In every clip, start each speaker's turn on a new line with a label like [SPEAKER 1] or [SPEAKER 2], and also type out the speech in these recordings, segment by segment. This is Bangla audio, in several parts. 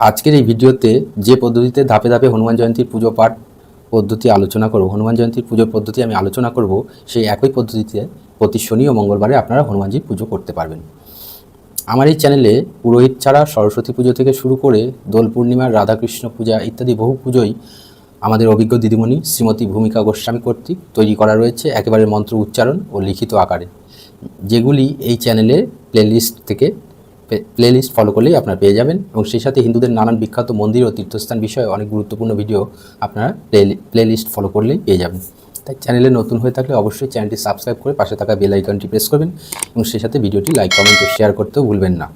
[SPEAKER 1] আজকের এই ভিডিওতে যে পদ্ধতিতে ধাপে ধাপে হনুমান জয়ন্তীর পুজো পাঠ পদ্ধতি আলোচনা করব, হনুমান জয়ন্তীর পুজোর পদ্ধতি আমি আলোচনা করব, সেই একই পদ্ধতিতে প্রতি শনি ও মঙ্গলবারে আপনারা হনুমানজির পুজো করতে পারবেন। আমার এই চ্যানেলে পুরোহিত ছাড়া সরস্বতী পুজো থেকে শুরু করে দোল পূর্ণিমার রাধাকৃষ্ণ পূজা ইত্যাদি বহু পুজোই আমাদের অভিজ্ঞ দিদিমণি শ্রীমতী ভূমিকা গোস্বামী কর্তৃক তৈরি করা রয়েছে একেবারে মন্ত্র উচ্চারণ ও লিখিত আকারে, যেগুলি এই চ্যানেলে প্লেলিস্ট ফলো করলেই আপনারা পেয়ে যাবেন। এবং সেই সাথে হিন্দুদের নানান বিখ্যাত মন্দির ও তীর্থস্থান বিষয়ে অনেক গুরুত্বপূর্ণ ভিডিও আপনারা প্লেলিস্ট ফলো করলেই পেয়ে যাবেন। তাই চ্যানেলে নতুন হয়ে থাকলে অবশ্যই চ্যানেলটি সাবস্ক্রাইব করে পাশে থাকা বেল আইকনটি প্রেস করবেন এবং সেই সাথে ভিডিওটি লাইক, কমেন্ট ও শেয়ার করতেও ভুলবেন না।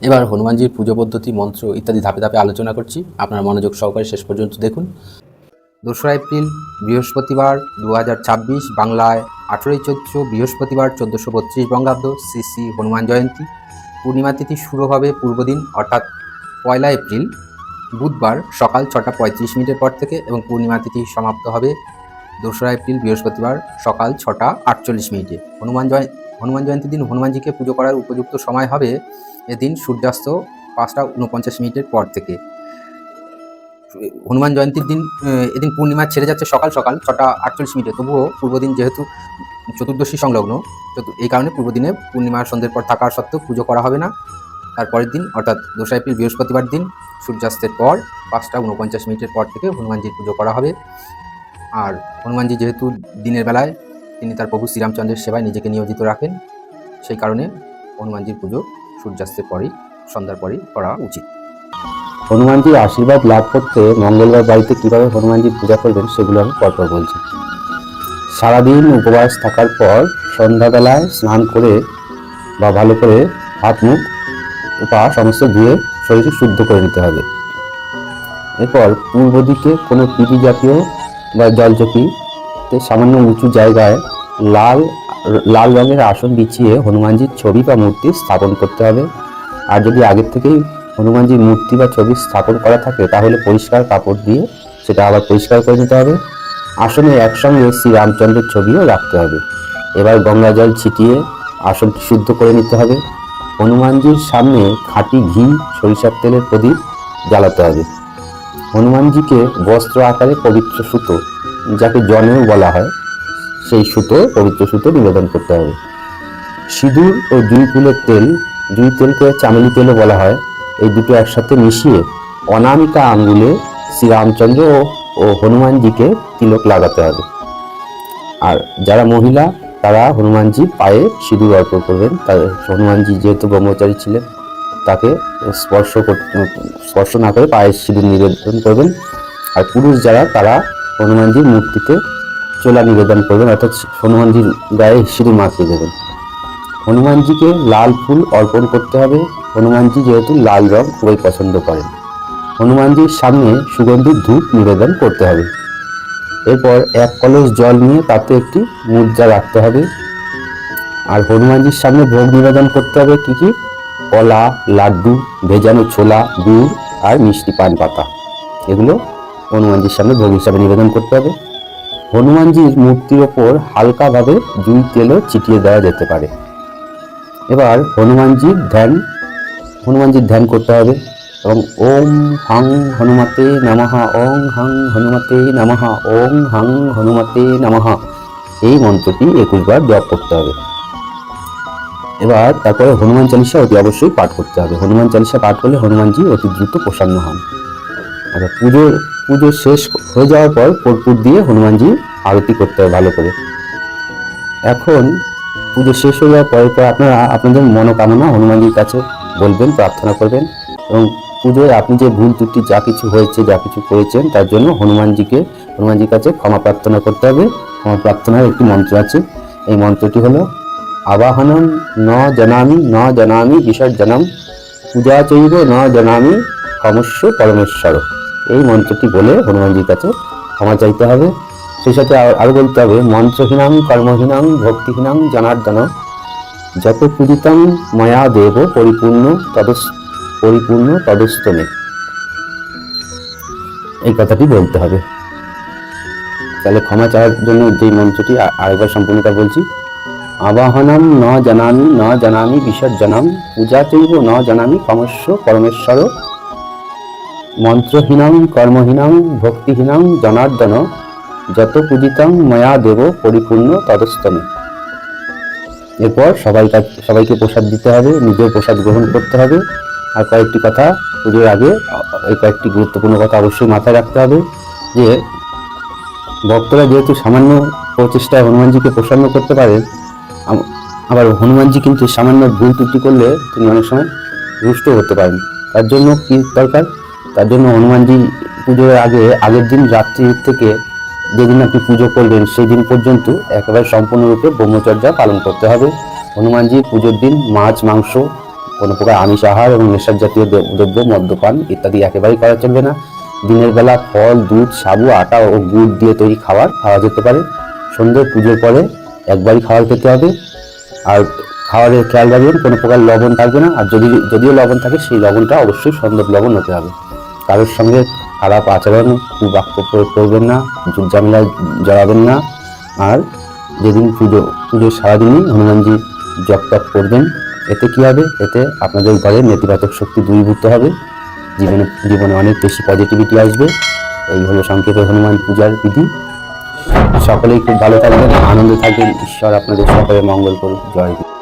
[SPEAKER 1] এবার হনুমানজির পুজো পদ্ধতি, মন্ত্র ইত্যাদি ধাপে ধাপে আলোচনা করছি, আপনারা মনোযোগ সহকারে শেষ পর্যন্ত দেখুন। 2রা এপ্রিল বৃহস্পতিবার 2026, বাংলায় 18ই চৈত্র বৃহস্পতিবার 1432 বঙ্গাব্দ, শ্রী শ্রী হনুমান জয়ন্তী। পূর্ণিমা তিথি শুরু হবে পূর্বদিন অর্থাৎ 1লা এপ্রিল বুধবার সকাল 6টা 35 মিনিটের পর থেকে এবং পূর্ণিমা তিথি সমাপ্ত হবে 2রা এপ্রিল বৃহস্পতিবার সকাল 6টা 48 মিনিটে। হনুমান জয়ন্তীর দিন হনুমানজিকে পুজো করার উপযুক্ত সময় হবে এদিন সূর্যাস্ত 5টা 49 মিনিটের পর থেকে। হনুমান জয়ন্তীর দিন এদিন পূর্ণিমা ছেড়ে যাচ্ছে সকাল 6টা 48 মিনিটে, তবুও পূর্বদিন যেহেতু চতুর্দশী সংলগ্ন, এই কারণে পূর্বদিনে পূর্ণিমার সন্ধ্যের পর থাকার সত্ত্বেও পুজো করা হবে না। তারপরের দিন অর্থাৎ 2রা এপ্রিল বৃহস্পতিবার দিন সূর্যাস্তের পর 5টা 49 মিনিটের পর থেকে হনুমানজির পুজো করা হবে। আর হনুমানজি যেহেতু দিনের বেলায় তিনি তার প্রভু শ্রীরামচন্দ্রের সেবায় নিজেকে নিয়োজিত রাখেন, সেই কারণে হনুমানজির পুজো সূর্যাস্তের পরেই, সন্ধ্যার পরেই করা উচিত।
[SPEAKER 2] হনুমানজির আশীর্বাদ লাভ করতে মঙ্গলবার বাড়িতে কীভাবে হনুমানজির পূজা করবেন সেগুলো আমি পরপর বলছি। সারাদিন উপবাস থাকার পর সন্ধ্যাবেলায় স্নান করে বা ভালো করে হাত মুখ পা সমস্ত ধুয়ে শরীরকে শুদ্ধ করে নিতে হবে। এরপর পূর্ব দিকে কোনো পিপি জাতীয় বা জলচকিতে সামান্য উঁচু জায়গায় লাল রঙের আসন বিছিয়ে হনুমানজির ছবি বা মূর্তি স্থাপন করতে হবে। আর যদি আগের থেকেই হনুমানজির মূর্তি বা ছবি স্থাপন করা থাকে তাহলে পরিষ্কার কাপড় দিয়ে সেটা আবার পরিষ্কার করে নিতে হবে। আসনে একসঙ্গে শ্রী রামচন্দ্রের ছবিও রাখতে হবে। এবার গঙ্গা জল ছিটিয়ে আসনটি শুদ্ধ করে নিতে হবে। হনুমানজির সামনে খাঁটি ঘি, সরিষার তেলের প্রদীপ জ্বালাতে হবে। হনুমানজিকে বস্ত্র আকারে পবিত্র সুতো, যাকে জনেও বলা হয়, সেই সুতো, পবিত্র সুতো নিবেদন করতে হবে। সিঁদুর ও জুঁই ফুলের তেল, জুঁই তেলকে চামেলি তেলও বলা হয়, এই দুটো একসাথে মিশিয়ে অনামিকা আঙ্গুলে শ্রীরামচন্দ্র ও হনুমানজিকে তিলক লাগাতে হবে। আর যারা মহিলা তারা হনুমানজি পায়ে সিঁদুর অর্পণ করবেন। হনুমানজি যেহেতু ব্রহ্মচারী ছিলেন, তাকে স্পর্শ না করে পায়ে সিঁদুর নিবেদন করবেন। আর পুরুষ যারা তারা হনুমানজির মূর্তিতে চোলা নিবেদন করবেন, অর্থাৎ হনুমানজির গায়ে সিঁদুর মাখিয়ে দেবেন। হনুমানজিকে লাল ফুল অর্পণ করতে হবে। হনুমানজি যেহেতু লাল রং খুবই পছন্দ করেন। হনুমানজির সামনে সুগন্ধি ধূপ নিবেদন করতে হবে। এরপর 1 কলস জল নিয়ে তাতে একটি মুদ্রা রাখতে হবে। আর হনুমানজির সামনে ভোগ নিবেদন করতে হবে কি? কলা, লাড্ডু, ভেজানো ছোলা, গুড় আর মিষ্টি পান পাতা, এগুলো হনুমানজির সামনে ভোগ হিসাবে নিবেদন করতে হবে। হনুমানজির মূর্তির ওপর হালকাভাবে জুঁই তেলও ছিটিয়ে দেওয়া যেতে পারে। এবার হনুমানজির ধ্যান করতে হবে এবং ওম হাং হনুমতে নমঃ, ওং হাং হনুমতে নমঃ, ওং হাং হনুমতে নমঃ, এই মন্ত্রটি 21 বার জপ করতে হবে। এবার তারপরে হনুমান চালিসা অতি অবশ্যই পাঠ করতে হবে। হনুমান চালিসা পাঠ করলে হনুমানজি অতি দ্রুত প্রসন্ন হন। আর পুজো শেষ হয়ে যাওয়ার পর কর্পূর দিয়ে হনুমানজি আরতি করতে হবে ভালো করে। এখন পুজো শেষ হয়ে যাওয়ার পরে আপনারা আপনাদের মনোকামনা হনুমানজির কাছে বলবেন, প্রার্থনা করবেন এবং পুজোয় আপনি যে ভুল ত্রুটি যা কিছু হয়েছে, যা কিছু করেছেন, তার জন্য হনুমানজির কাছে ক্ষমা প্রার্থনা করতে হবে। ক্ষমা প্রার্থনার একটি মন্ত্র আছে, এই মন্ত্রটি হলো আবাহনম ন জানামি বিসর্জনম, পূজা চৈব ন জানামি ক্ষমস্য পরমেশ্বর। এই মন্ত্রটি বলে হনুমানজির কাছে ক্ষমা চাইতে হবে। সেই সাথে আরো বলতে হবে মন্ত্রহীনাং কর্মহীনাং ভক্তিহীনাং জনার্দন, যত পূজিতং ময়া দেব পরিপূর্ণ তদস্তমে, এই কথাটি বলতে হবে। তাহলে ক্ষমা চাওয়ার জন্য যে মন্ত্রটি আরেকবার সম্পূর্ণটা বলছি, আবাহনম ন জানামি বিসর্জনম, পূজা চৈব ন জানামি ক্ষমস্য পরমেশ্বর, মন্ত্রহীনং কর্মহীনং ভক্তিহীনং জনার্দন যত পূজিতং ময়া দেব পরিপূর্ণ তদস্তমে। এরপর সবাইকে প্রসাদ দিতে হবে, নিজেও প্রসাদ গ্রহণ করতে হবে। আর কয়েকটি কথা পুজোর আগে, এই কয়েকটি গুরুত্বপূর্ণ কথা অবশ্যই মাথায় রাখতে হবে যে ভক্তরা যেহেতু সামান্য প্রচেষ্টায় হনুমানজিকে প্রসন্ন করতে পারেন, আবার হনুমানজি কিন্তু সামান্য ভুল ত্রুটি করলে তিনি অনেক সময় রুষ্ট হতে পারেন। তার জন্য কি দরকার? তার জন্য হনুমানজি পুজোর আগের দিন রাত্রি থেকে যেদিন আপনি পুজো করবেন সেই দিন পর্যন্ত একেবারে সম্পূর্ণরূপে ব্রহ্মচর্যা পালন করতে হবে। হনুমানজি পুজোর দিন মাছ, মাংস, কোনো প্রকার আমিষ আহার এবং নেশার জাতীয় দ্রব্য, মদ্যপান ইত্যাদি একেবারেই করা চলবে না। দিনের বেলা ফল, দুধ, সাবু, আটা ও গুড় দিয়ে তৈরি খাবার খাওয়া যেতে পারে। সন্ধ্যে পুজোর পরে একবারই খাবার খেতে হবে। আর খাবারের খেয়াল রাখবেন কোনো প্রকার লবণ থাকবে না। আর যদিও লবণ থাকে সেই লবণটা অবশ্যই সন্দক লবণ হতে হবে। কারোর সঙ্গে খারাপ আচরণ, কুবাক্য প্রয়োগ করবেন না, যুদ্ধ ঝামেলায় জড়াবেন না। আর যেদিন পুজোর সারাদিনই হনুমানজি জপ তপ করবেন। এতে কি হবে? এতে আপনাদের ঘরে নেতিবাচক শক্তি দূরীভূত হবে, জীবনে অনেক বেশি পজিটিভিটি আসবে। এই হলো সংক্ষেপে হনুমান পূজার বিধি। সকলেই খুব ভালো থাকবেন, আনন্দে থাকবেন। ঈশ্বর আপনাদের সকলের মঙ্গল করুন। জয় গুরু।